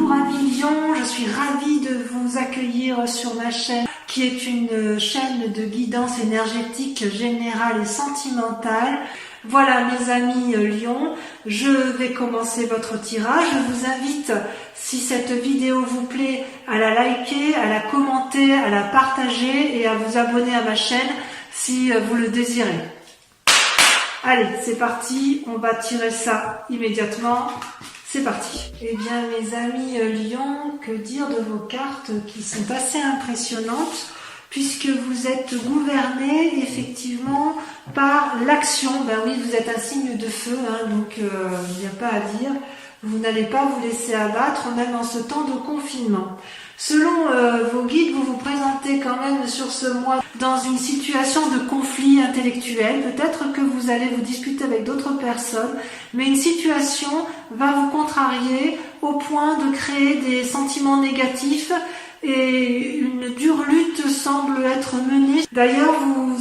Bonjour amis Lion, je suis ravie de vous accueillir sur ma chaîne qui est une chaîne de guidance énergétique générale et sentimentale. Voilà mes amis Lion, je vais commencer votre tirage. Je vous invite, si cette vidéo vous plaît, à la liker, à la commenter, à la partager et à vous abonner à ma chaîne si vous le désirez. Allez, c'est parti, on va tirer ça immédiatement. C'est parti. Eh bien mes amis Lion, que dire de vos cartes qui sont assez impressionnantes puisque vous êtes gouverné effectivement par l'action. Ben oui, vous êtes un signe de feu, hein, donc il n'y a pas à dire. Vous n'allez pas vous laisser abattre, même en ce temps de confinement. Selon vos guides, vous vous présentez quand même sur ce mois dans une situation de conflit intellectuel. Peut-être que vous allez vous disputer avec d'autres personnes, mais une situation va vous contrarier au point de créer des sentiments négatifs et une dure lutte semble être menée. D'ailleurs, vous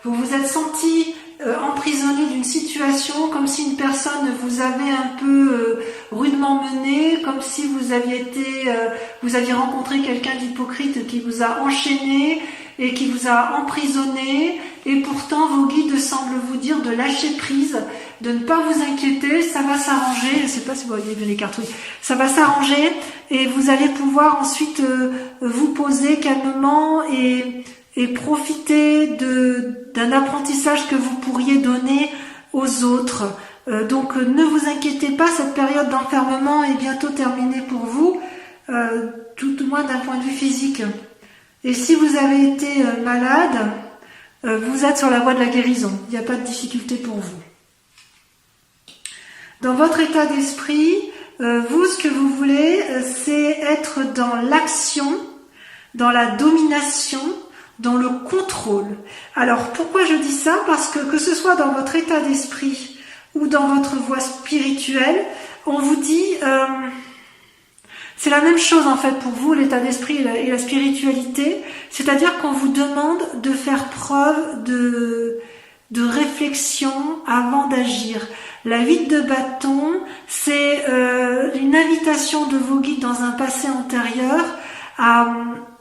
vous êtes senti emprisonné d'une situation, comme si une personne vous avait un peu rudement mené, comme si vous aviez rencontré quelqu'un d'hypocrite qui vous a enchaîné et qui vous a emprisonné, et pourtant vos guides semblent vous dire de lâcher prise, de ne pas vous inquiéter, ça va s'arranger. Je ne sais pas si vous voyez bien les cartes, oui. Ça va s'arranger et vous allez pouvoir ensuite vous poser calmement et profiter d'un apprentissage que vous pourriez donner aux autres. Donc ne vous inquiétez pas, cette période d'enfermement est bientôt terminée pour vous, tout au moins d'un point de vue physique. Et si vous avez été malade, vous êtes sur la voie de la guérison, il n'y a pas de difficulté pour vous. Dans votre état d'esprit, vous, ce que vous voulez, c'est être dans l'action, dans la domination, dans le contrôle. Alors pourquoi je dis ça? Parce que ce soit dans votre état d'esprit ou dans votre voie spirituelle, on vous dit, c'est la même chose en fait pour vous, l'état d'esprit et la spiritualité, c'est-à-dire qu'on vous demande de faire preuve de réflexion avant d'agir. La 8 de bâton, c'est une invitation de vos guides dans un passé antérieur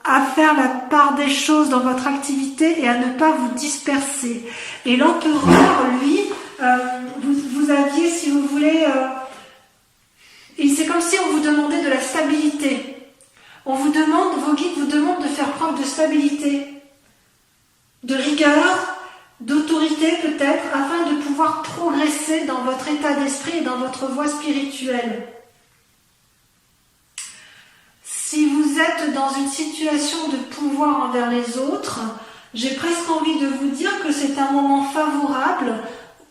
à faire la part des choses dans votre activité et à ne pas vous disperser. Et l'empereur, lui, vous aviez, si vous voulez, et c'est comme si on vous demandait de la stabilité. Vos guides vous demandent de faire preuve de stabilité, de rigueur, d'autorité peut-être, afin de pouvoir progresser dans votre état d'esprit et dans votre voie spirituelle. Si vous êtes dans une situation de pouvoir envers les autres, j'ai presque envie de vous dire que c'est un moment favorable,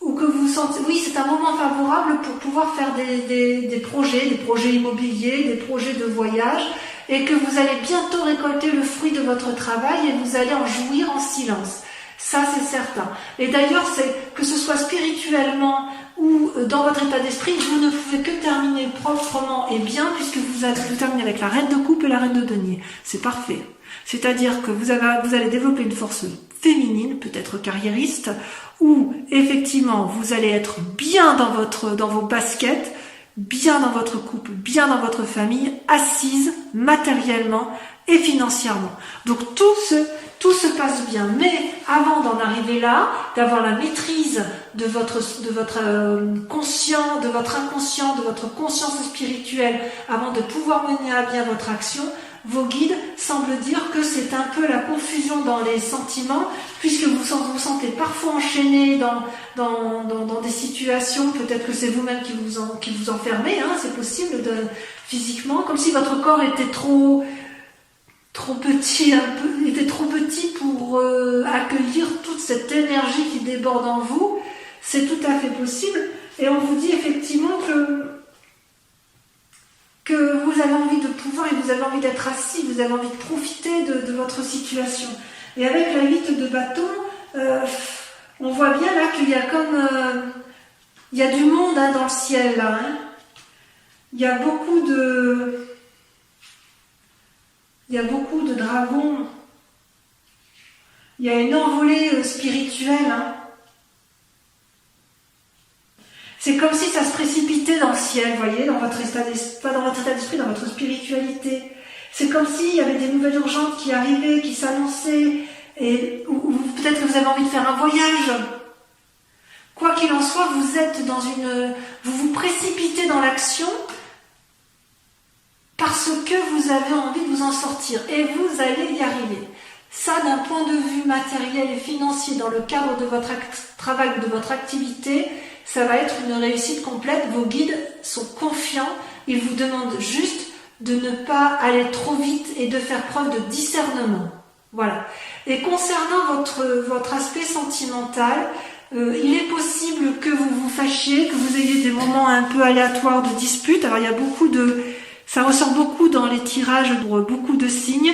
ou que vous sentez, oui, c'est un moment favorable pour pouvoir faire des projets immobiliers, des projets de voyage, et que vous allez bientôt récolter le fruit de votre travail et vous allez en jouir en silence. Ça, c'est certain. Et d'ailleurs, que ce soit spirituellement ou dans votre état d'esprit, vous ne pouvez que terminer proprement et bien, puisque vous terminez avec la reine de coupe et la reine de denier. C'est parfait. C'est-à-dire que vous allez développer une force féminine, peut-être carriériste, où effectivement vous allez être bien dans vos baskets, bien dans votre couple, bien dans votre famille, assise matériellement et financièrement. Donc tout se passe bien. Mais avant d'en arriver là, d'avoir la maîtrise de votre conscient, de votre inconscient, de votre conscience spirituelle, avant de pouvoir mener à bien votre action, vos guides semblent dire que c'est un peu la confusion dans les sentiments, puisque vous vous sentez parfois enchaîné dans des situations, peut-être que c'est vous-même qui vous enfermez, hein, c'est possible physiquement, comme si votre corps était trop petit, était trop petit pour accueillir toute cette énergie qui déborde en vous. C'est tout à fait possible, et on vous dit effectivement que vous avez envie de pouvoir et vous avez envie d'être assis, vous avez envie de profiter de votre situation. Et avec la 8 de bâton, on voit bien là qu'il y a il y a du monde hein, dans le ciel là. Hein. Il y a beaucoup de dragons. Il y a une envolée spirituelle. Hein. C'est comme si ça se précipitait dans le ciel, vous voyez, dans votre état d'esprit, pas dans votre état d'esprit, dans votre spiritualité. C'est comme s'il y avait des nouvelles urgentes qui arrivaient, qui s'annonçaient, ou peut-être que vous avez envie de faire un voyage. Quoi qu'il en soit, vous vous précipitez dans l'action parce que vous avez envie de vous en sortir et vous allez y arriver. Ça, d'un point de vue matériel et financier, dans le cadre de votre travail ou de votre activité, ça va être une réussite complète. Vos guides sont confiants, ils vous demandent juste de ne pas aller trop vite et de faire preuve de discernement. Voilà. Et concernant votre aspect sentimental, il est possible que vous vous fâchiez, que vous ayez des moments un peu aléatoires de disputes. Alors il y a ça ressort beaucoup dans les tirages pour beaucoup de signes,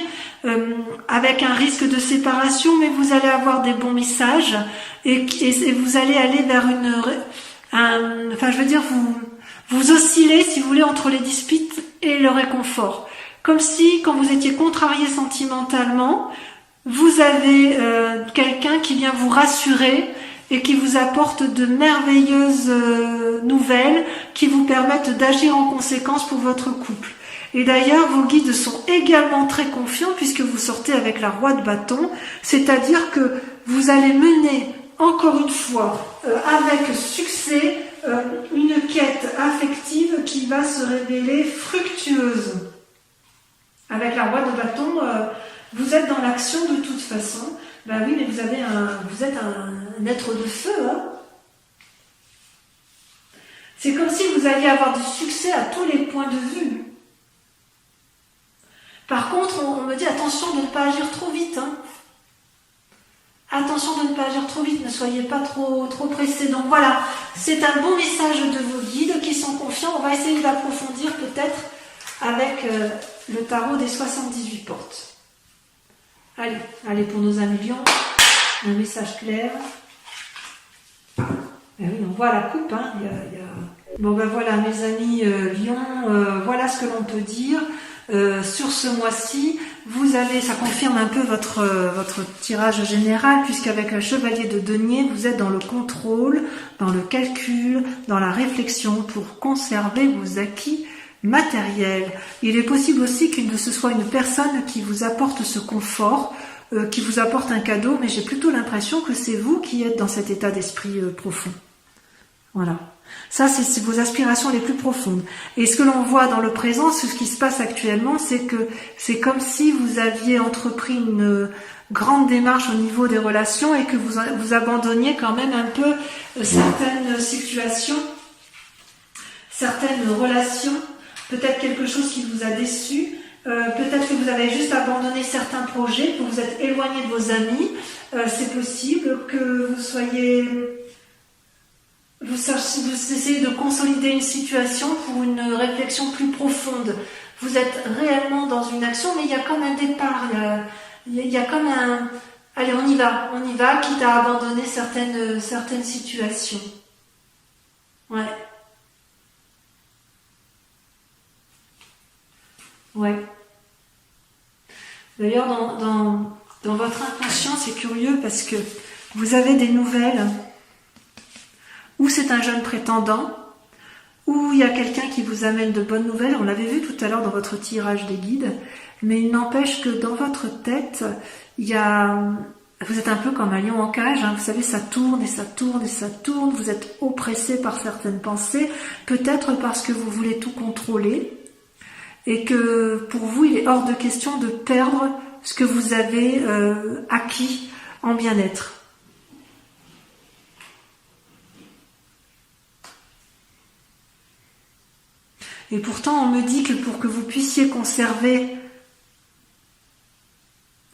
avec un risque de séparation, mais vous allez avoir des bons messages et vous allez aller vers vous oscillez, si vous voulez, entre les disputes et le réconfort. Comme si, quand vous étiez contrarié sentimentalement, vous avez quelqu'un qui vient vous rassurer et qui vous apporte de merveilleuses nouvelles qui vous permettent d'agir en conséquence pour votre couple. Et d'ailleurs, vos guides sont également très confiants puisque vous sortez avec la roi de bâton, c'est-à-dire que vous allez mener, encore une fois, avec succès, une quête affective qui va se révéler fructueuse. Avec la roi de bâton, vous êtes dans l'action de toute façon. Ben oui, mais vous êtes un être de feu, hein. C'est comme si vous alliez avoir du succès à tous les points de vue. Par contre, on me dit attention de ne pas agir trop vite, hein. Attention de ne pas agir trop vite, ne soyez pas trop pressés. Donc voilà, c'est un bon message de vos guides qui sont confiants. On va essayer d'approfondir peut-être avec le tarot des 78 portes. Allez pour nos amis lions, un message clair. Eh oui, on voit la coupe, hein. Bon ben voilà mes amis lions, voilà ce que l'on peut dire. Sur ce mois-ci, ça confirme un peu votre tirage général, puisqu'avec le chevalier de denier, vous êtes dans le contrôle, dans le calcul, dans la réflexion pour conserver vos acquis matériels. Il est possible aussi que ce soit une personne qui vous apporte ce confort, qui vous apporte un cadeau, mais j'ai plutôt l'impression que c'est vous qui êtes dans cet état d'esprit profond. Voilà. Ça, c'est vos aspirations les plus profondes. Et ce que l'on voit dans le présent, ce qui se passe actuellement, c'est que c'est comme si vous aviez entrepris une grande démarche au niveau des relations et que vous abandonniez quand même un peu certaines situations, certaines relations, peut-être quelque chose qui vous a déçu, peut-être que vous avez juste abandonné certains projets, que vous êtes éloigné de vos amis, c'est possible que vous essayez de consolider une situation pour une réflexion plus profonde. Vous êtes réellement dans une action, mais il y a comme un départ, il y a comme un... Allez, on y va, quitte à abandonner certaines situations. Ouais. D'ailleurs, dans votre inconscient, c'est curieux parce que vous avez des nouvelles où c'est un jeune prétendant, où il y a quelqu'un qui vous amène de bonnes nouvelles. On l'avait vu tout à l'heure dans votre tirage des guides, mais il n'empêche que dans votre tête, vous êtes un peu comme un lion en cage, hein. Vous savez, ça tourne et ça tourne et ça tourne, vous êtes oppressé par certaines pensées, peut-être parce que vous voulez tout contrôler, et que pour vous, il est hors de question de perdre ce que vous avez acquis en bien-être. Et pourtant, on me dit que pour que vous puissiez conserver,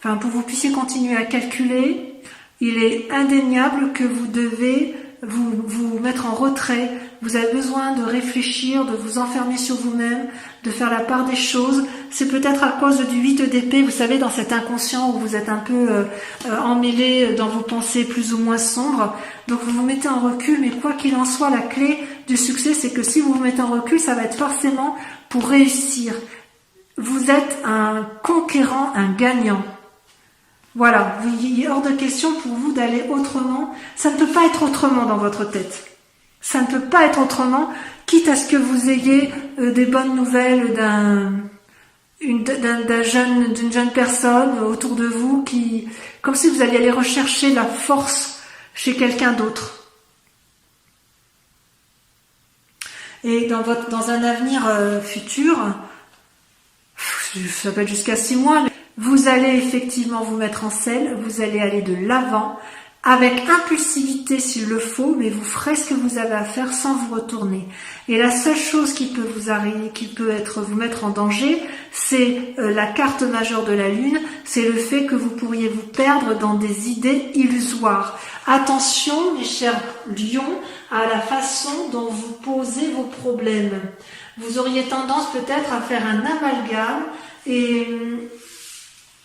pour que vous puissiez continuer à calculer, il est indéniable que vous devez vous mettre en retrait. Vous avez besoin de réfléchir, de vous enfermer sur vous-même, de faire la part des choses. C'est peut-être à cause du 8 d'épée, vous savez, dans cet inconscient où vous êtes un peu emmêlé dans vos pensées plus ou moins sombres. Donc vous vous mettez en recul, mais quoi qu'il en soit, la clé du succès, c'est que si vous vous mettez en recul, ça va être forcément pour réussir. Vous êtes un conquérant, un gagnant. Voilà, il est hors de question pour vous d'aller autrement. Ça ne peut pas être autrement dans votre tête. Ça ne peut pas être autrement, quitte à ce que vous ayez des bonnes nouvelles d'une jeune personne autour de vous, comme si vous alliez aller rechercher la force chez quelqu'un d'autre. Et dans un avenir futur, ça peut être jusqu'à 6 mois, vous allez effectivement vous mettre en selle, vous allez aller de l'avant, avec impulsivité s'il le faut, mais vous ferez ce que vous avez à faire sans vous retourner. Et la seule chose qui peut vous arriver, vous mettre en danger, c'est la carte majeure de la Lune, c'est le fait que vous pourriez vous perdre dans des idées illusoires. Attention, mes chers lions, à la façon dont vous posez vos problèmes. Vous auriez tendance peut-être à faire un amalgame et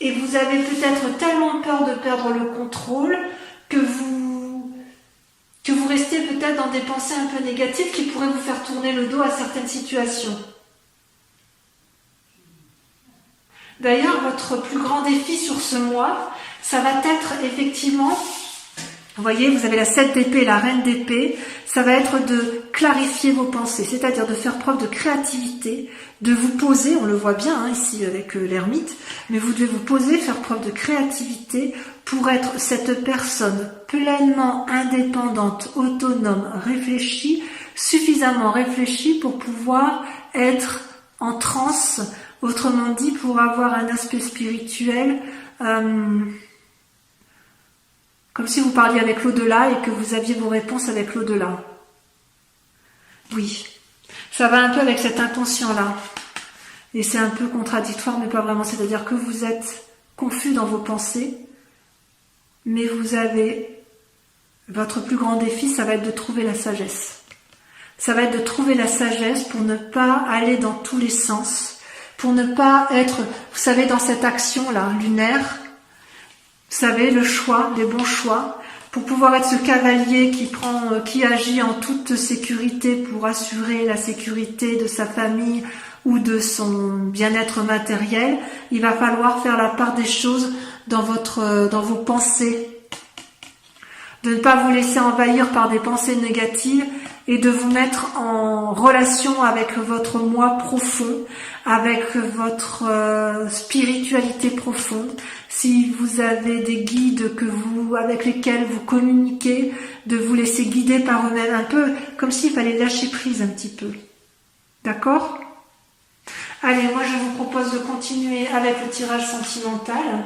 vous avez peut-être tellement peur de perdre le contrôle que vous restez peut-être dans des pensées un peu négatives qui pourraient vous faire tourner le dos à certaines situations. D'ailleurs, votre plus grand défi sur ce mois, ça va être effectivement, vous voyez, vous avez la 7 d'épée, la reine d'épée, ça va être de clarifier vos pensées, c'est-à-dire de faire preuve de créativité, de vous poser, on le voit bien ici avec l'ermite, mais vous devez vous poser, faire preuve de créativité pour être cette personne pleinement indépendante, autonome, réfléchie, suffisamment réfléchie pour pouvoir être en transe, autrement dit pour avoir un aspect spirituel, comme si vous parliez avec l'au-delà et que vous aviez vos réponses avec l'au-delà. Oui, ça va un peu avec cet inconscient-là. Et c'est un peu contradictoire, mais pas vraiment. C'est-à-dire que vous êtes confus dans vos pensées, mais vous avez... Votre plus grand défi, ça va être de trouver la sagesse. Ça va être de trouver la sagesse pour ne pas aller dans tous les sens, pour ne pas être, vous savez, dans cette action-là, lunaire, vous savez, le choix, les bons choix, pour pouvoir être ce cavalier qui agit en toute sécurité pour assurer la sécurité de sa famille ou de son bien-être matériel, il va falloir faire la part des choses dans vos pensées, de ne pas vous laisser envahir par des pensées négatives et de vous mettre en relation avec votre moi profond, avec votre spiritualité profonde. Si vous avez des guides avec lesquels vous communiquez, de vous laisser guider par eux-mêmes, un peu comme s'il fallait lâcher prise un petit peu. D'accord ? Allez, moi je vous propose de continuer avec le tirage sentimental.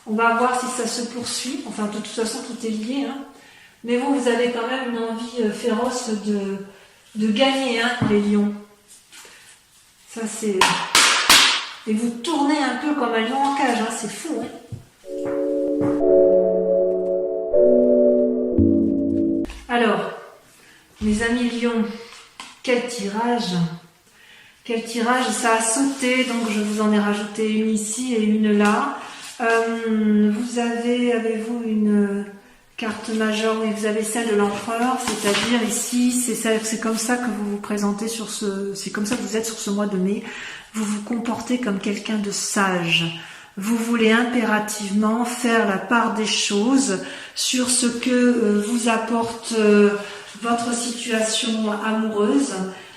On va voir si ça se poursuit. Enfin, de toute façon, tout est lié. Hein. Mais vous avez quand même une envie féroce de gagner, hein, les lions. Ça, c'est... Et vous tournez un peu comme un lion en cage, hein. C'est fou. Hein. Alors, mes amis lions, quel tirage! Quel tirage, ça a sauté, donc je vous en ai rajouté une ici et une là. Avez-vous une carte majeure? Oui, vous avez celle de l'empereur, c'est-à-dire ici, c'est comme ça que vous vous présentez c'est comme ça que vous êtes sur ce mois de mai. Vous vous comportez comme quelqu'un de sage. Vous voulez impérativement faire la part des choses sur ce que vous apporte votre situation amoureuse.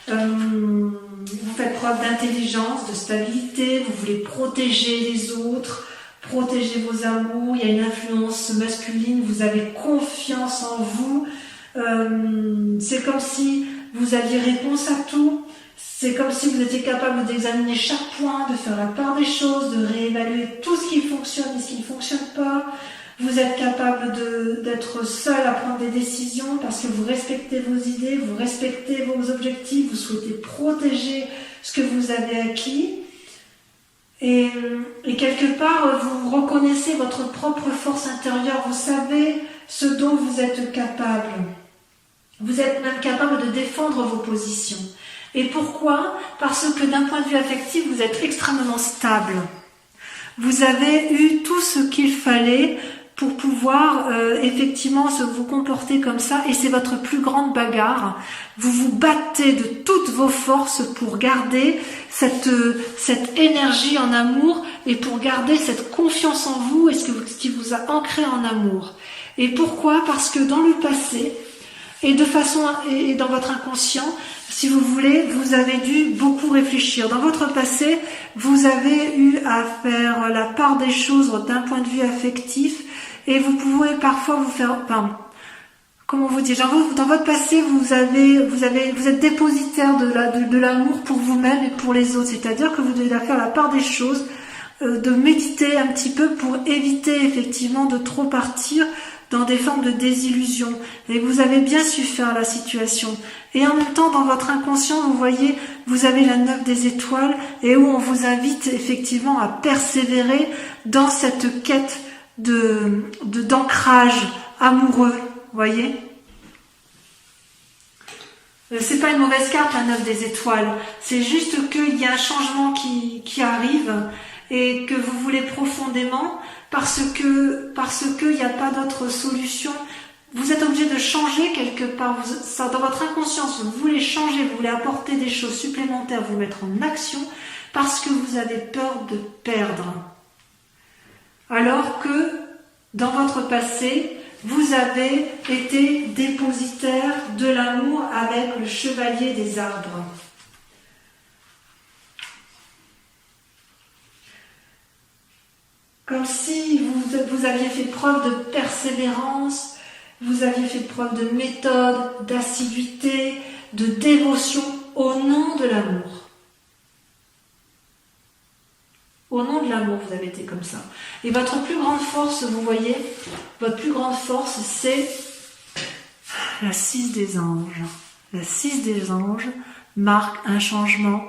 Vous faites preuve d'intelligence, de stabilité, vous voulez protéger les autres, protéger vos amours, il y a une influence masculine, vous avez confiance en vous, c'est comme si vous aviez réponse à tout, c'est comme si vous étiez capable d'examiner chaque point, de faire la part des choses, de réévaluer tout ce qui fonctionne et ce qui ne fonctionne pas. Vous êtes capable d'être seul à prendre des décisions parce que vous respectez vos idées, vous respectez vos objectifs, vous souhaitez protéger ce que vous avez acquis. Et quelque part, vous reconnaissez votre propre force intérieure, vous savez ce dont vous êtes capable. Vous êtes même capable de défendre vos positions. Et pourquoi? Parce que d'un point de vue affectif, vous êtes extrêmement stable. Vous avez eu tout ce qu'il fallait pour pouvoir effectivement vous comporter comme ça, et c'est votre plus grande bagarre. Vous vous battez de toutes vos forces pour garder cette énergie en amour et pour garder cette confiance en vous et ce qui vous a ancré en amour. Et pourquoi? Parce que dans le passé, Et de façon, et dans votre inconscient, si vous voulez, vous avez dû beaucoup réfléchir. Dans votre passé, vous avez eu à faire la part des choses d'un point de vue affectif, et vous pouvez parfois vous faire, enfin, comment vous dire, genre, dans votre passé, vous êtes dépositaire de l'amour pour vous-même et pour les autres. C'est-à-dire que vous devez faire la part des choses, de méditer un petit peu pour éviter effectivement de trop partir dans des formes de désillusion. Et vous avez bien su faire la situation. Et en même temps, dans votre inconscient, vous voyez, vous avez la 9 des étoiles, et où on vous invite effectivement à persévérer dans cette quête d'ancrage amoureux. Vous voyez? C'est pas une mauvaise carte, la 9 des étoiles. C'est juste qu'il y a un changement qui arrive et que vous voulez profondément parce que il n'y a pas d'autre solution. Vous êtes obligé de changer quelque part. Ça, dans votre inconscience, vous voulez changer, vous voulez apporter des choses supplémentaires, vous mettre en action parce que vous avez peur de perdre. Alors que dans votre passé, vous avez été dépositaire de l'amour avec le chevalier des arbres. Comme si vous aviez fait preuve de persévérance, vous aviez fait preuve de méthode, d'assiduité, de dévotion au nom de l'amour. Au nom de l'amour, vous avez été comme ça. Et votre plus grande force, vous voyez, votre plus grande force, c'est la 6 des anges. La 6 des anges marque un changement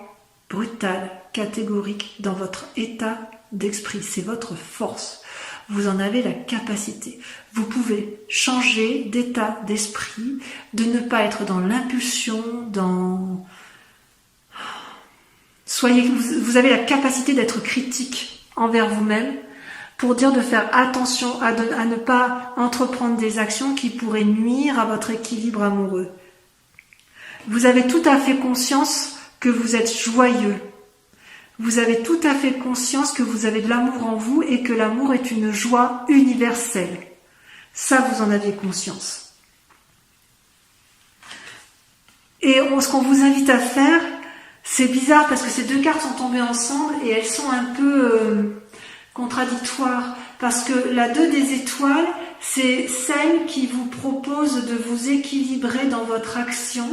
brutal, catégorique dans votre état d'esprit. C'est votre force. Vous en avez la capacité. Vous pouvez changer d'état d'esprit, de ne pas être dans l'impulsion, vous avez la capacité d'être critique envers vous-même pour dire de faire attention à ne pas entreprendre des actions qui pourraient nuire à votre équilibre amoureux. Vous avez tout à fait conscience que vous êtes joyeux. Vous avez tout à fait conscience que vous avez de l'amour en vous et que l'amour est une joie universelle. Ça, vous en aviez conscience. Et ce qu'on vous invite à faire, c'est bizarre parce que ces deux cartes sont tombées ensemble et elles sont un peu contradictoires. Parce que la 2 des étoiles, c'est celle qui vous propose de vous équilibrer dans votre action,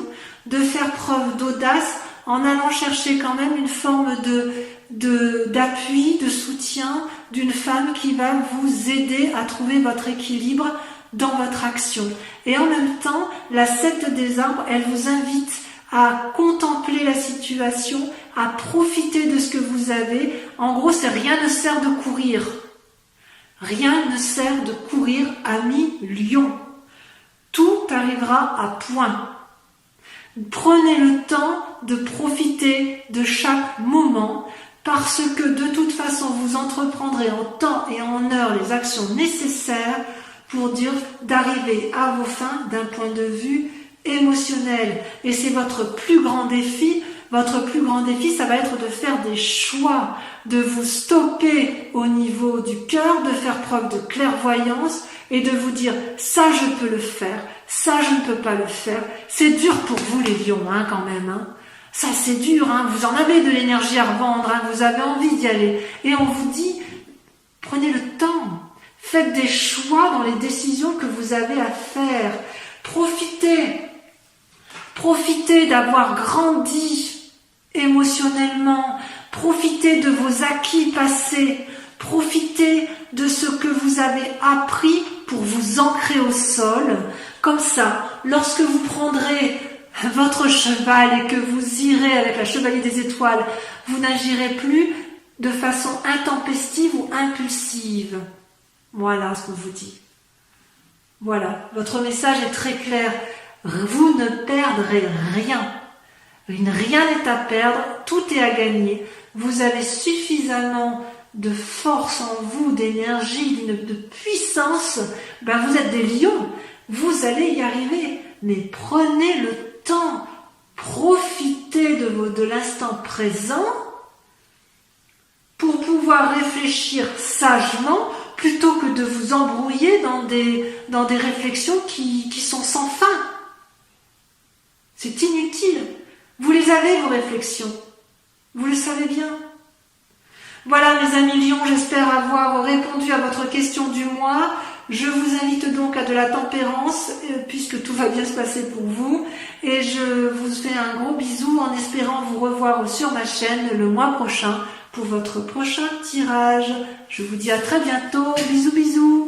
de faire preuve d'audace en allant chercher quand même une forme d'appui, de soutien d'une femme qui va vous aider à trouver votre équilibre dans votre action. Et en même temps, la 7 des arbres, elle vous invite à contempler la situation, à profiter de ce que vous avez. En gros, rien ne sert de courir. Rien ne sert de courir, ami lion. Tout arrivera à point. Prenez le temps de profiter de chaque moment parce que de toute façon, vous entreprendrez en temps et en heure les actions nécessaires pour d'arriver à vos fins d'un point de vue émotionnel. Et c'est votre plus grand défi. Votre plus grand défi, ça va être de faire des choix, de vous stopper au niveau du cœur, de faire preuve de clairvoyance et de vous dire ça je peux le faire, ça je ne peux pas le faire. C'est dur pour vous les lions quand même. Ça c'est dur, vous en avez de l'énergie à revendre, vous avez envie d'y aller. Et on vous dit, prenez le temps, faites des choix dans les décisions que vous avez à faire. Profitez d'avoir grandi émotionnellement, profitez de vos acquis passés, profitez de ce que vous avez appris pour vous ancrer au sol. Comme ça, lorsque vous prendrez votre cheval et que vous irez avec la chevalier des étoiles, vous n'agirez plus de façon intempestive ou impulsive. Voilà ce qu'on vous dit. Voilà, votre message est très clair. Vous ne perdrez rien. Rien n'est à perdre, tout est à gagner. Vous avez suffisamment de force en vous, d'énergie, de puissance. Vous êtes des lions, vous allez y arriver. Mais prenez le temps, profitez de l'instant présent pour pouvoir réfléchir sagement plutôt que de vous embrouiller dans des réflexions qui sont sans fin. C'est inutile. Vous les avez, vos réflexions. Vous le savez bien. Voilà mes amis lions, j'espère avoir répondu à votre question du mois. Je vous invite donc à de la tempérance puisque tout va bien se passer pour vous. Et je vous fais un gros bisou en espérant vous revoir sur ma chaîne le mois prochain pour votre prochain tirage. Je vous dis à très bientôt. Bisous bisous.